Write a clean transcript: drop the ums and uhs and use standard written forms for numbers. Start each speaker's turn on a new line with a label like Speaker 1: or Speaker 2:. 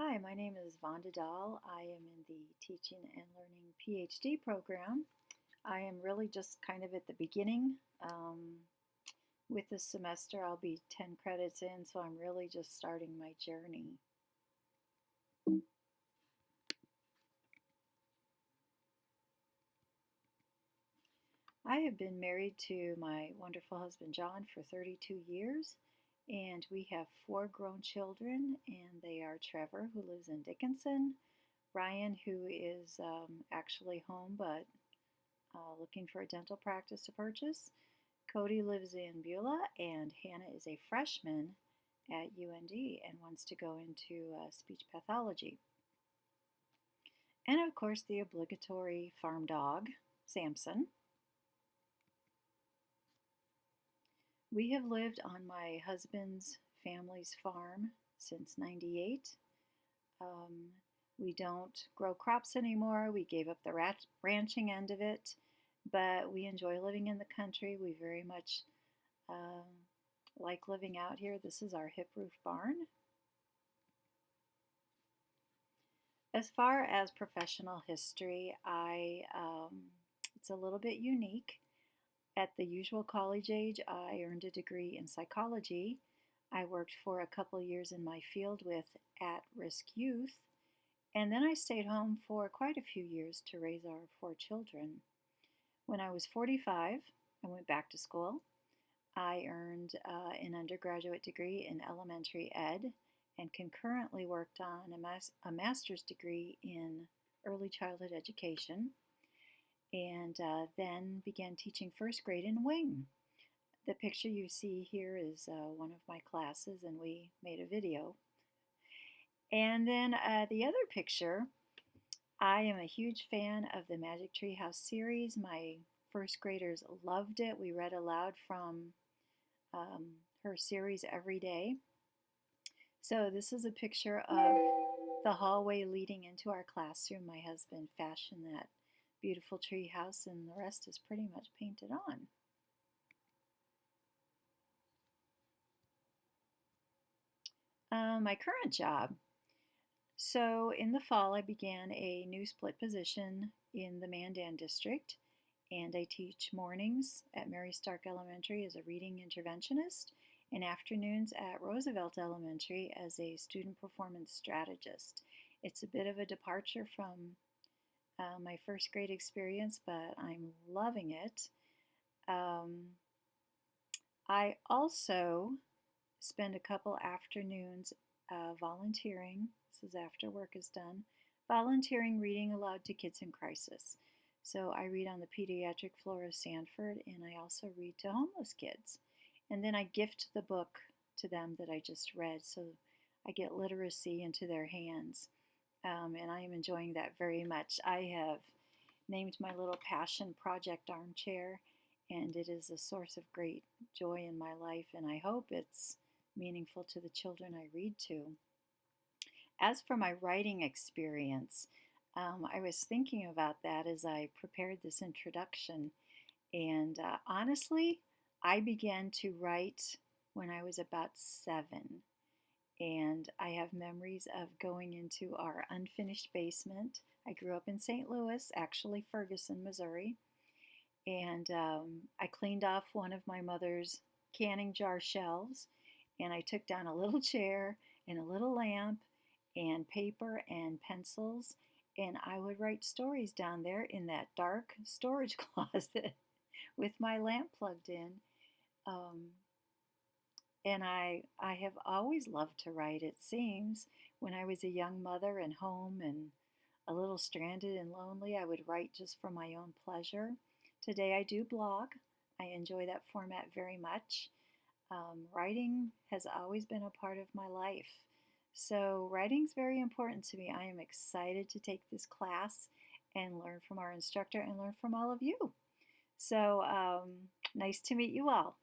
Speaker 1: Hi, my name is VondaDahl. I am in the Teaching and Learning PhD program. I am really just kind of at the beginning. With this semester, I'll be 10 credits in, so I'm really just starting my journey. I have been married to my wonderful husband John for 32 years, and we have four grown children, and they are Trevor, who lives in Dickinson, Ryan, who is actually home but looking for a dental practice to purchase. Cody lives in Beulah, and Hannah is a freshman at UND and wants to go into speech pathology. And of course, the obligatory farm dog, Samson. We have lived on my husband's family's farm since '98. Um, we don't grow crops anymore. We gave up the ranching end of it, but we enjoy living in the country. We very much like living out here. This is our hip roof barn. As far as professional history, it's a little bit unique. At the usual college age, I earned a degree in psychology. I worked for a couple years in my field with at-risk youth, and then I stayed home for quite a few years to raise our four children. When I was 45, I went back to school. I earned an undergraduate degree in elementary ed and concurrently worked on a master's degree in early childhood education, and then began teaching first grade in Wing. The picture you see here is one of my classes, and we made a video. And then the other picture, I am a huge fan of the Magic Tree House series. My first graders loved it. We read aloud from her series every day. So this is a picture of the hallway leading into our classroom. My husband fashioned that beautiful tree house, and the rest is pretty much painted on. My current job. So in the fall, I began a new split position in the Mandan district, and I teach mornings at Mary Stark Elementary as a reading interventionist and afternoons at Roosevelt Elementary as a student performance strategist. It's a bit of a departure from my first grade experience, but I'm loving it. I also spend a couple afternoons volunteering. This is after work is done. Volunteering reading aloud to kids in crisis. So I read on the pediatric floor of Sanford, and I also read to homeless kids. And then I gift the book to them that I just read, so I get literacy into their hands. And I am enjoying that very much. I have named my little passion Project Armchair, and it is a source of great joy in my life, and I hope it's meaningful to the children I read to. As for my writing experience, I was thinking about that as I prepared this introduction, and honestly, I began to write when I was about 7. And I have memories of going into our unfinished basement. I grew up in St. Louis, actually Ferguson, Missouri, and I cleaned off one of my mother's canning jar shelves, and I took down a little chair and a little lamp and paper and pencils, and I would write stories down there in that dark storage closet with my lamp plugged in. Um, and I have always loved to write, it seems. When I was a young mother and home and a little stranded and lonely, I would write just for my own pleasure. Today I do blog. I enjoy that format very much. Writing has always been a part of my life. So writing's very important to me. I am excited to take this class and learn from our instructor and learn from all of you. So nice to meet you all.